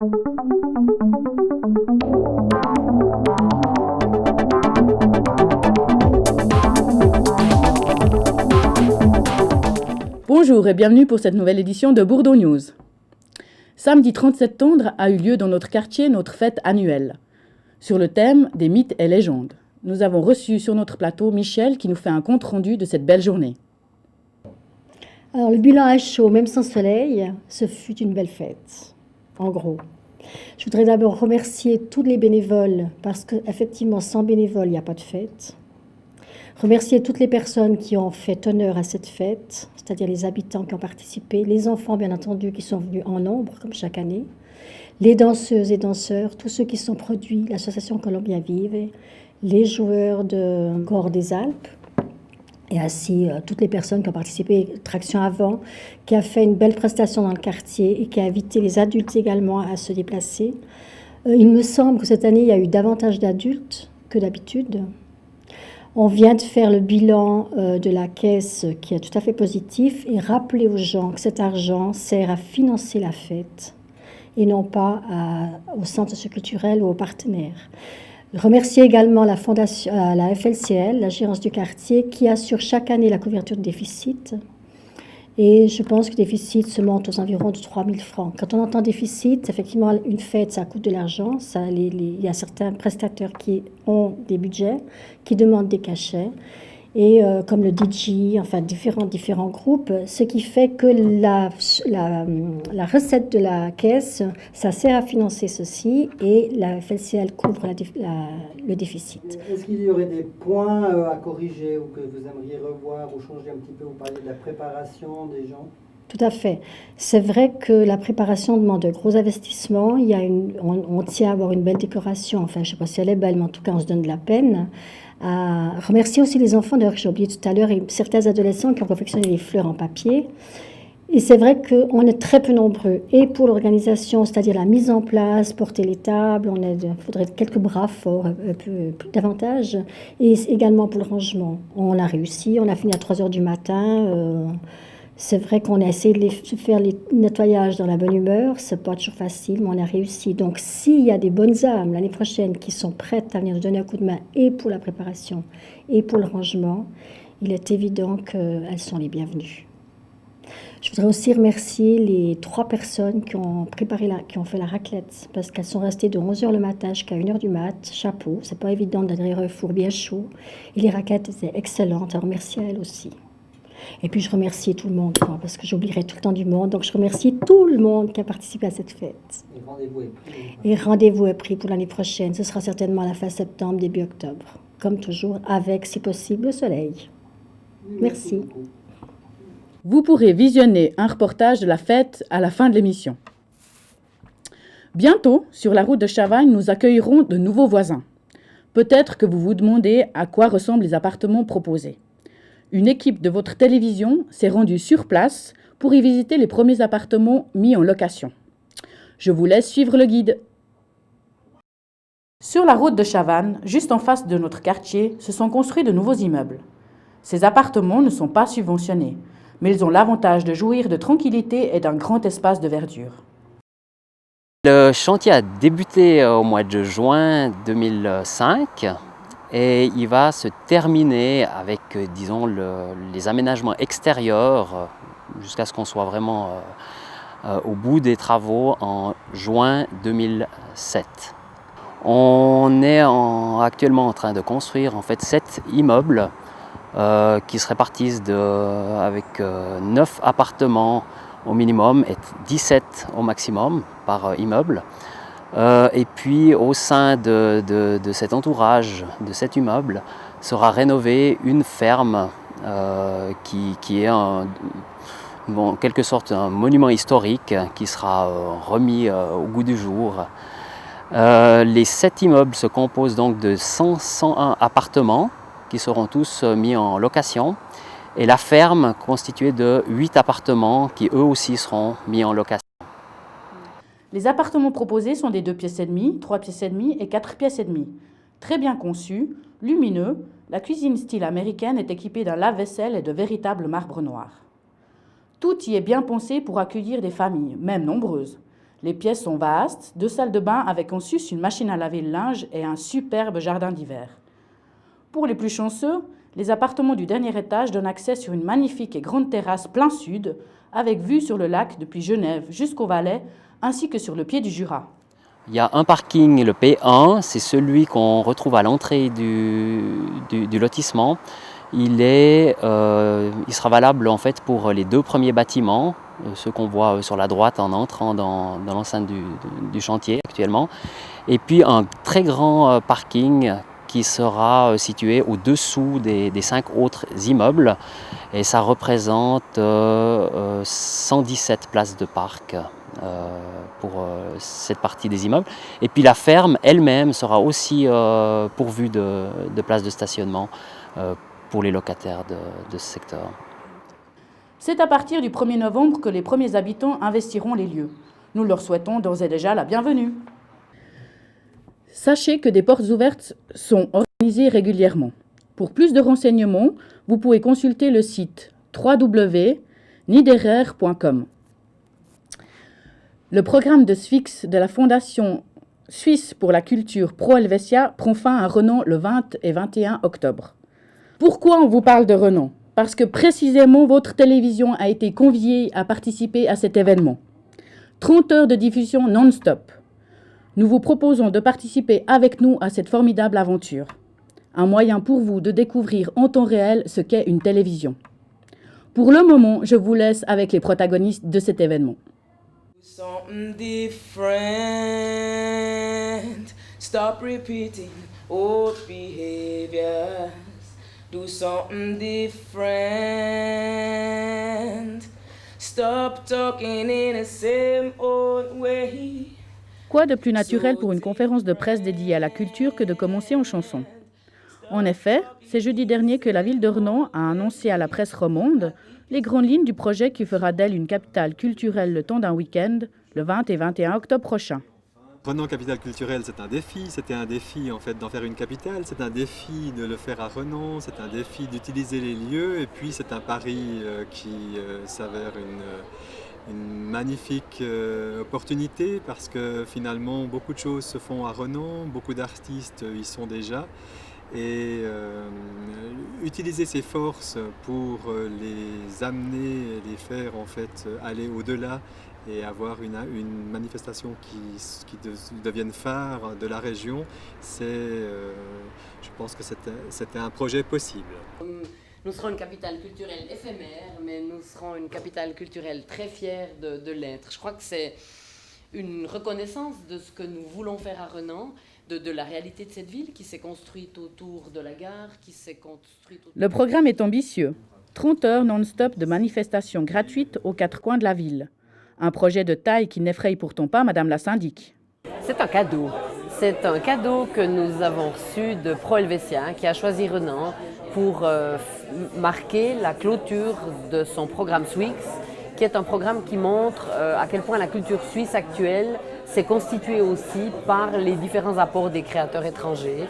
Bonjour et bienvenue pour cette nouvelle édition de Bourdeaux News. Samedi 30 septembre a eu lieu dans notre quartier notre fête annuelle, sur le thème des mythes et légendes. Nous avons reçu sur notre plateau Michel qui nous fait un compte-rendu de cette belle journée. Alors le bilan à chaud, même sans soleil, ce fut une belle fête, en gros. Je voudrais d'abord remercier tous les bénévoles, parce qu'effectivement, sans bénévoles, il n'y a pas de fête. Remercier toutes les personnes qui ont fait honneur à cette fête, c'est-à-dire les habitants qui ont participé, les enfants, bien entendu, qui sont venus en nombre, comme chaque année, les danseuses et danseurs, tous ceux qui sont produits, l'association Colombia Vive, les joueurs de Corps des Alpes, et ainsi toutes les personnes qui ont participé, Traction Avant, qui a fait une belle prestation dans le quartier et qui a invité les adultes également à se déplacer. Il me semble que cette année, il y a eu davantage d'adultes que d'habitude. On vient de faire le bilan de la caisse qui est tout à fait positif et rappeler aux gens que cet argent sert à financer la fête et non pas au centre socioculturel ou aux partenaires. Remercier également la fondation, la FLCL, la gérance du quartier, qui assure chaque année la couverture de déficit. Et je pense que le déficit se monte aux environs de 3 000 francs. Quand on entend déficit, effectivement, une fête, ça coûte de l'argent. Il y a certains prestataires qui ont des budgets, qui demandent des cachets. Et comme le DJ, enfin différents groupes, ce qui fait que la recette de la caisse, ça sert à financer ceci et la FLCL couvre le déficit. Est-ce qu'il y aurait des points à corriger ou que vous aimeriez revoir ou changer un petit peu? Vous parliez de la préparation des gens. Tout à fait. C'est vrai que la préparation demande de gros investissements. On tient à avoir une belle décoration. Enfin, je ne sais pas si elle est belle, mais en tout cas, on se donne de la peine. À remercier aussi les enfants, d'ailleurs, que j'ai oublié tout à l'heure, et certains adolescents qui ont confectionné des fleurs en papier. Et c'est vrai qu'on est très peu nombreux. Et pour l'organisation, c'est-à-dire la mise en place, porter les tables, il faudrait quelques bras forts, plus davantage. Et également pour le rangement. On a réussi, on a fini à 3 heures du matin. C'est vrai qu'on a essayé de faire les nettoyages dans la bonne humeur. C'est pas toujours facile, mais on a réussi. Donc, s'il y a des bonnes âmes l'année prochaine qui sont prêtes à venir nous donner un coup de main et pour la préparation et pour le rangement, il est évident qu'elles sont les bienvenues. Je voudrais aussi remercier les 3 personnes qui ont fait la raclette, parce qu'elles sont restées de 11h le matin jusqu'à 1h du mat. Chapeau, c'est pas évident d'adhérer un four bien chaud. Et les raclettes étaient excellentes. Alors, merci à elles aussi. Et puis je remercie tout le monde, parce que j'oublierai tout le temps du monde. Donc je remercie tout le monde qui a participé à cette fête. Et rendez-vous est pris pour l'année prochaine. Ce sera certainement à la fin septembre, début octobre. Comme toujours, avec, si possible, le soleil. Merci. Vous pourrez visionner un reportage de la fête à la fin de l'émission. Bientôt, sur la route de Chavagne, nous accueillerons de nouveaux voisins. Peut-être que vous vous demandez à quoi ressemblent les appartements proposés. Une équipe de votre télévision s'est rendue sur place pour y visiter les premiers appartements mis en location. Je vous laisse suivre le guide. Sur la route de Chavannes, juste en face de notre quartier, se sont construits de nouveaux immeubles. Ces appartements ne sont pas subventionnés, mais ils ont l'avantage de jouir de tranquillité et d'un grand espace de verdure. Le chantier a débuté au mois de juin 2005. Et il va se terminer avec, disons, les aménagements extérieurs jusqu'à ce qu'on soit vraiment au bout des travaux en juin 2007. On est actuellement en train de construire en fait 7 immeubles qui se répartissent avec 9 appartements au minimum et 17 au maximum par immeuble. Et puis au sein de cet entourage, de cet immeuble, sera rénovée une ferme qui est en quelque sorte un monument historique qui sera remis au goût du jour. Les 7 immeubles se composent donc de 101 appartements qui seront tous mis en location et la ferme constituée de 8 appartements qui eux aussi seront mis en location. Les appartements proposés sont des 2 pièces et demie, 3 pièces et demie et 4 pièces et demie. Très bien conçus, lumineux, la cuisine style américaine est équipée d'un lave-vaisselle et de véritables marbres noirs. Tout y est bien pensé pour accueillir des familles, même nombreuses. Les pièces sont vastes, 2 salles de bain avec en sus une machine à laver le linge et un superbe jardin d'hiver. Pour les plus chanceux, les appartements du dernier étage donnent accès sur une magnifique et grande terrasse plein sud, avec vue sur le lac depuis Genève jusqu'au Valais, ainsi que sur le pied du Jura. Il y a un parking, le P1, c'est celui qu'on retrouve à l'entrée du lotissement. Il sera valable en fait pour les 2 premiers bâtiments, ceux qu'on voit sur la droite en entrant dans l'enceinte du chantier actuellement. Et puis un très grand parking qui sera situé au-dessous des 5 autres immeubles. Et ça représente 117 places de parc pour cette partie des immeubles. Et puis la ferme elle-même sera aussi pourvue de places de stationnement pour les locataires de ce secteur. C'est à partir du 1er novembre que les premiers habitants investiront les lieux. Nous leur souhaitons d'ores et déjà la bienvenue. Sachez que des portes ouvertes sont organisées régulièrement. Pour plus de renseignements, vous pouvez consulter le site www.niederer.com. Le programme de SFIX de la Fondation Suisse pour la culture Pro Helvetia prend fin à Renan le 20 et 21 octobre. Pourquoi on vous parle de Renan ? Parce que précisément votre télévision a été conviée à participer à cet événement. 30 heures de diffusion non-stop. Nous vous proposons de participer avec nous à cette formidable aventure. Un moyen pour vous de découvrir en temps réel ce qu'est une télévision. Pour le moment, je vous laisse avec les protagonistes de cet événement. Something different. Stop repeating old behaviors. Do something different. Stop talking in the same old way. Quoi de plus naturel pour une conférence de presse dédiée à la culture que de commencer en chanson ? En effet, c'est jeudi dernier que la ville de Renan a annoncé à la presse romande les grandes lignes du projet qui fera d'elle une capitale culturelle le temps d'un week-end, le 20 et 21 octobre prochain. Renan capitale culturelle, c'est un défi. C'était un défi en fait d'en faire une capitale. C'est un défi de le faire à Renan. C'est un défi d'utiliser les lieux. Et puis c'est un pari qui s'avère une magnifique opportunité parce que finalement beaucoup de choses se font à Renan. Beaucoup d'artistes y sont déjà. Et utiliser ces forces pour les amener et les faire en fait aller au-delà et avoir une manifestation qui devienne phare de la région, je pense que c'était un projet possible. Nous serons une capitale culturelle éphémère, mais nous serons une capitale culturelle très fière de l'être. Je crois que c'est une reconnaissance de ce que nous voulons faire à Renan, de la réalité de cette ville qui s'est construite autour de la gare, qui s'est construite autour... Le programme est ambitieux. 30 heures non-stop de manifestations gratuites aux 4 coins de la ville. Un projet de taille qui n'effraie pourtant pas Madame la syndic. C'est un cadeau. C'est un cadeau que nous avons reçu de Pro Helvetia, qui a choisi Renan pour marquer la clôture de son programme SWIX, qui est un programme qui montre à quel point la culture suisse actuelle s'est constituée aussi par les différents apports des créateurs étrangers.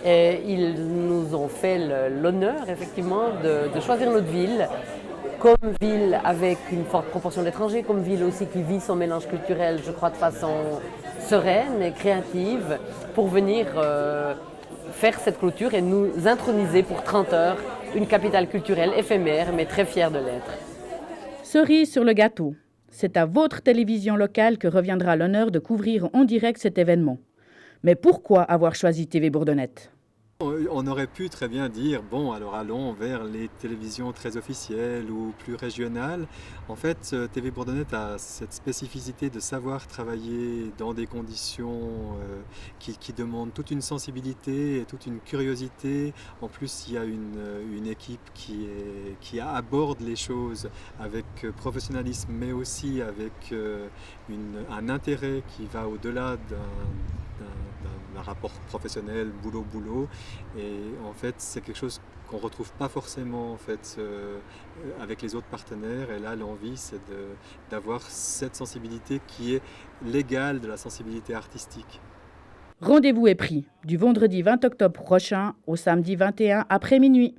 Et ils nous ont fait l'honneur, effectivement, de choisir notre ville comme ville avec une forte proportion d'étrangers, comme ville aussi qui vit son mélange culturel, je crois, de façon sereine et créative, pour venir faire cette clôture et nous introniser pour 30 heures une capitale culturelle éphémère, mais très fière de l'être. Cerise sur le gâteau. C'est à votre télévision locale que reviendra l'honneur de couvrir en direct cet événement. Mais pourquoi avoir choisi TV Bourdonnette ? On aurait pu très bien dire, bon, alors allons vers les télévisions très officielles ou plus régionales. En fait, TV Bourdonnette a cette spécificité de savoir travailler dans des conditions qui demandent toute une sensibilité et toute une curiosité. En plus, il y a une équipe qui aborde les choses avec professionnalisme, mais aussi avec un intérêt qui va au-delà d'un rapport professionnel, boulot. Et en fait, c'est quelque chose qu'on ne retrouve pas forcément en fait, avec les autres partenaires. Et là, l'envie, c'est d'avoir cette sensibilité qui est l'égale de la sensibilité artistique. Rendez-vous est pris du vendredi 20 octobre prochain au samedi 21 après minuit.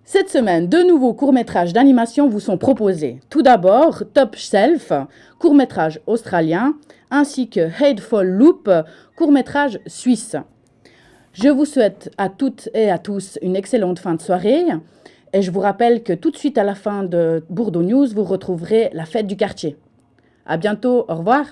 Cette semaine, deux nouveaux courts-métrages d'animation vous sont proposés. Tout d'abord, Top Shelf, court-métrage australien, ainsi que Hateful Loop, court-métrage suisse. Je vous souhaite à toutes et à tous une excellente fin de soirée. Et je vous rappelle que tout de suite à la fin de Bourdeaux News, vous retrouverez la fête du quartier. À bientôt, au revoir.